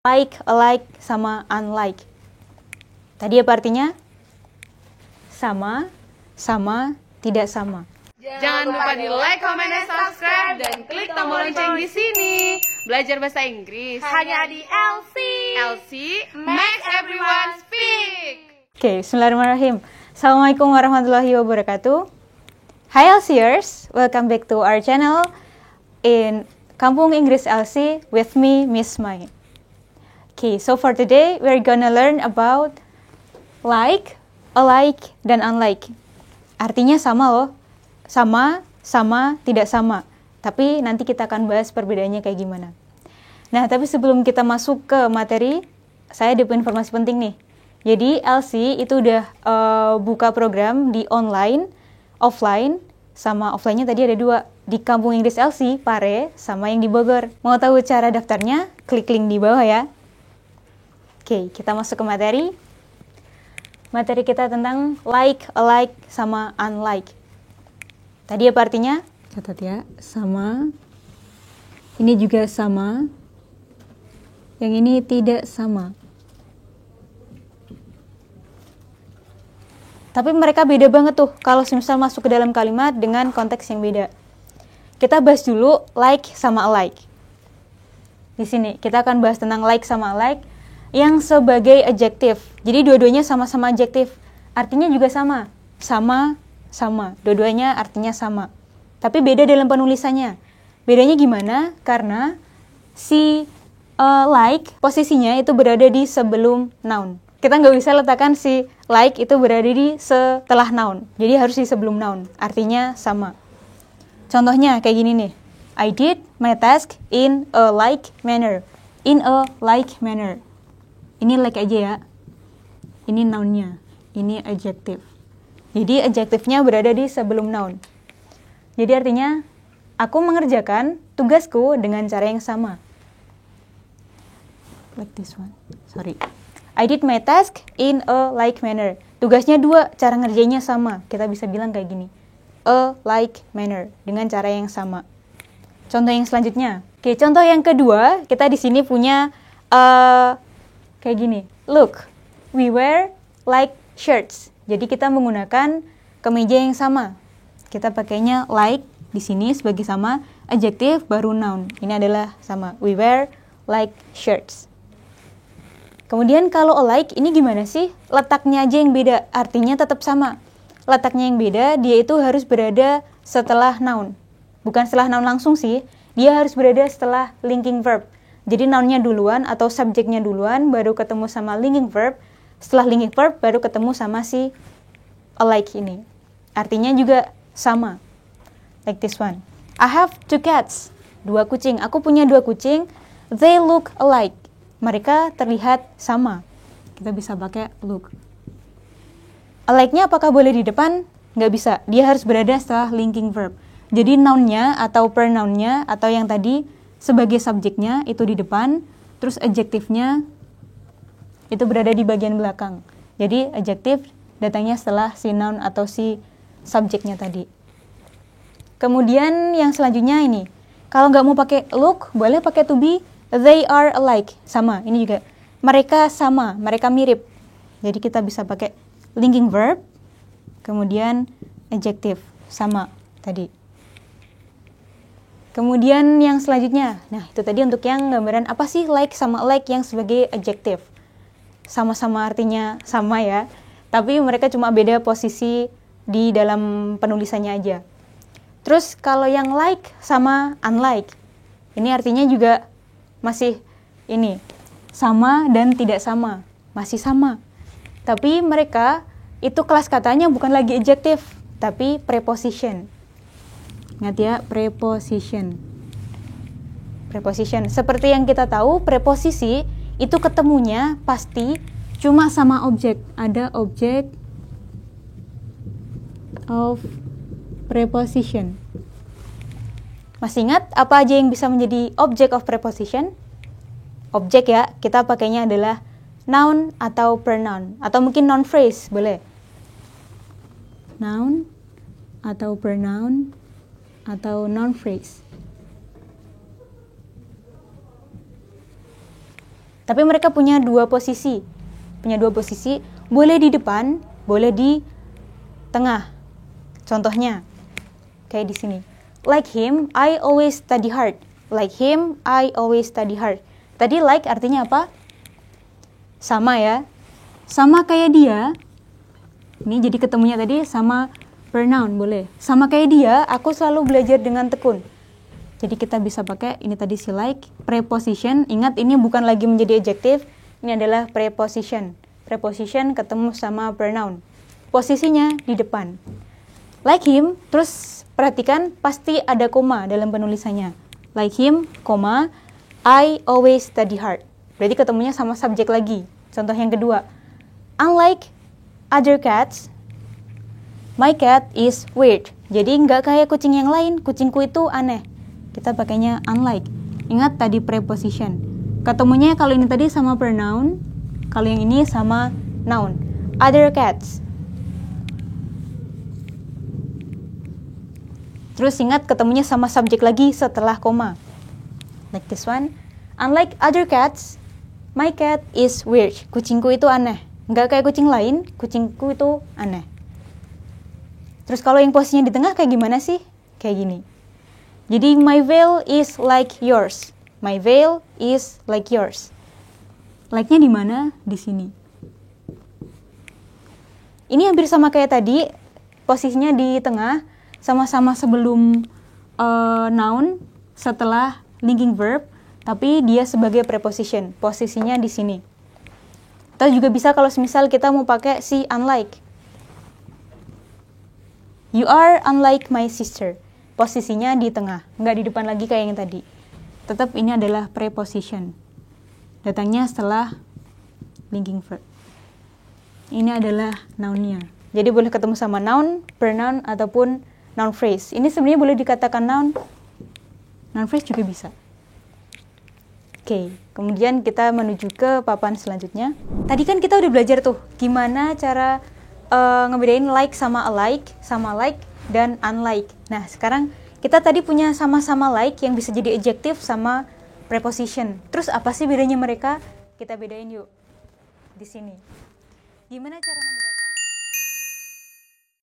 like, alike, sama unlike. Tadi apa artinya? Sama, sama, tidak sama. Jangan lupa di like, comment, dan subscribe, dan klik tombol lonceng di sini. Belajar bahasa Inggris hanya di LC. LC makes everyone speak. Oke, bismillahirrahmanirrahim. Assalamualaikum warahmatullahi wabarakatuh. Hi LCers, welcome back to our channel in Kampung Inggris LC with me, Miss Mai. Okay, so for today, we're gonna learn about like, alike, dan unlike. Artinya sama loh. Sama, sama, tidak sama. Tapi nanti kita akan bahas perbedaannya kayak gimana. Nah, tapi sebelum kita masuk ke materi, saya ada informasi penting nih. Jadi LC itu udah buka program di online, offline, sama offline-nya tadi ada 2. Di Kampung Inggris LC, Pare, sama yang di Bogor. Mau tahu cara daftarnya? Klik link di bawah ya. Oke, kita masuk ke materi. Materi kita tentang like, alike, sama unlike. Tadi apa artinya? Catat ya, sama. Ini juga sama. Yang ini tidak sama. Tapi mereka beda banget tuh kalau misal masuk ke dalam kalimat dengan konteks yang beda. Kita bahas dulu like sama alike. Di sini kita akan bahas tentang like sama alike yang sebagai adjektif. Jadi dua-duanya sama-sama adjektif. Artinya juga sama. Sama, sama. Dua-duanya artinya sama. Tapi beda dalam penulisannya. Bedanya gimana? Karena si like posisinya itu berada di sebelum noun. Kita nggak bisa letakkan si like itu berada di setelah noun. Jadi harus di sebelum noun. Artinya sama. Contohnya kayak gini nih. I did my task in a like manner. In a like manner. Ini like aja ya. Ini noun-nya. Ini adjektif. Jadi adjektifnya berada di sebelum noun. Jadi artinya aku mengerjakan tugasku dengan cara yang sama. Like this one. Sorry. I did my task in a like manner. Tugasnya 2, cara ngerjainnya sama. Kita bisa bilang kayak gini. A like manner, dengan cara yang sama. Contoh yang selanjutnya. Oke, contoh yang kedua, kita di sini punya kayak gini. Look, we wear like shirts. Jadi kita menggunakan kemeja yang sama. Kita pakainya like di sini sebagai sama, adjektif baru noun. Ini adalah sama. We wear like shirts. Kemudian kalau alike ini gimana sih? Letaknya aja yang beda, artinya tetap sama. Letaknya yang beda, dia itu harus berada setelah noun. Bukan setelah noun langsung sih, dia harus berada setelah linking verb. Jadi noun-nya duluan atau subjeknya duluan, baru ketemu sama linking verb. Setelah linking verb, baru ketemu sama si alike ini. Artinya juga sama. Like this one. I have 2 cats. 2 kucing. Aku punya 2 kucing. They look alike. Mereka terlihat sama. Kita bisa pakai look. Alike-nya apakah boleh di depan? Nggak bisa. Dia harus berada setelah linking verb. Jadi noun-nya atau pronoun-nya atau yang tadi sebagai subjeknya itu di depan, terus adjektifnya itu berada di bagian belakang. Jadi adjektif datangnya setelah si noun atau si subjeknya tadi. Kemudian yang selanjutnya ini, kalau nggak mau pakai look, boleh pakai to be. They are alike, sama. Ini juga mereka sama, mereka mirip. Jadi kita bisa pakai linking verb, kemudian adjektif, sama tadi. Kemudian yang selanjutnya, nah itu tadi untuk yang gambaran apa sih like sama alike yang sebagai adjektif. Sama-sama artinya sama ya, tapi mereka cuma beda posisi di dalam penulisannya aja. Terus kalau yang like sama unlike, ini artinya juga masih ini, sama dan tidak sama, masih sama. Tapi mereka itu kelas katanya bukan lagi adjektif, tapi preposition. Ingat ya, preposition. Preposition. Seperti yang kita tahu, preposisi itu ketemunya pasti cuma sama objek. Ada objek of preposition. Masih ingat apa aja yang bisa menjadi object of preposition? Objek ya, kita pakainya adalah noun atau pronoun. Atau mungkin noun phrase, boleh. Noun atau pronoun atau noun phrase. Tapi mereka punya dua posisi. Boleh di depan, boleh di tengah. Contohnya kayak di sini. Like him, I always study hard. Like him, I always study hard. Tadi like artinya apa? Sama ya. Sama kayak dia. Ini jadi ketemunya tadi sama pronoun boleh. Sama kayak dia, aku selalu belajar dengan tekun. Jadi kita bisa pakai ini tadi si like, preposition. Ingat ini bukan lagi menjadi adjective, ini adalah preposition. Preposition ketemu sama pronoun. Posisinya di depan. Like him, terus perhatikan pasti ada koma dalam penulisannya. Like him, koma, I always study hard. Berarti ketemunya sama subjek lagi. Contoh yang kedua. Unlike other cats, my cat is weird. Jadi nggak kayak kucing yang lain, kucingku itu aneh. Kita pakainya unlike. Ingat tadi preposition. Ketemunya kalau ini tadi sama pronoun, kalau yang ini sama noun. Other cats. Terus ingat ketemunya sama subjek lagi setelah koma. Like this one. Unlike other cats, my cat is weird. Kucingku itu aneh. Nggak kayak kucing lain, kucingku itu aneh. Terus kalau yang posisinya di tengah kayak gimana sih? Kayak gini. Jadi my veil is like yours. My veil is like yours. Like-nya di mana? Di sini. Ini hampir sama kayak tadi. Posisinya di tengah, sama-sama sebelum noun, setelah linking verb, tapi dia sebagai preposition. Posisinya di sini. Atau juga bisa kalau misal kita mau pakai si unlike. You are unlike my sister. Posisinya di tengah, nggak di depan lagi kayak yang tadi. Tetap ini adalah preposition. Datangnya setelah linking verb. Ini adalah noun-nya. Jadi boleh ketemu sama noun, pronoun, ataupun noun phrase. Ini sebenarnya boleh dikatakan noun. Noun phrase juga bisa. Oke, kemudian kita menuju ke papan selanjutnya. Tadi kan kita udah belajar tuh, gimana cara ngebedain like sama alike, sama like dan unlike. Nah, sekarang kita tadi punya sama-sama like yang bisa jadi adjective sama preposition. Terus apa sih bedanya mereka? Kita bedain yuk di sini. Gimana cara membedakan?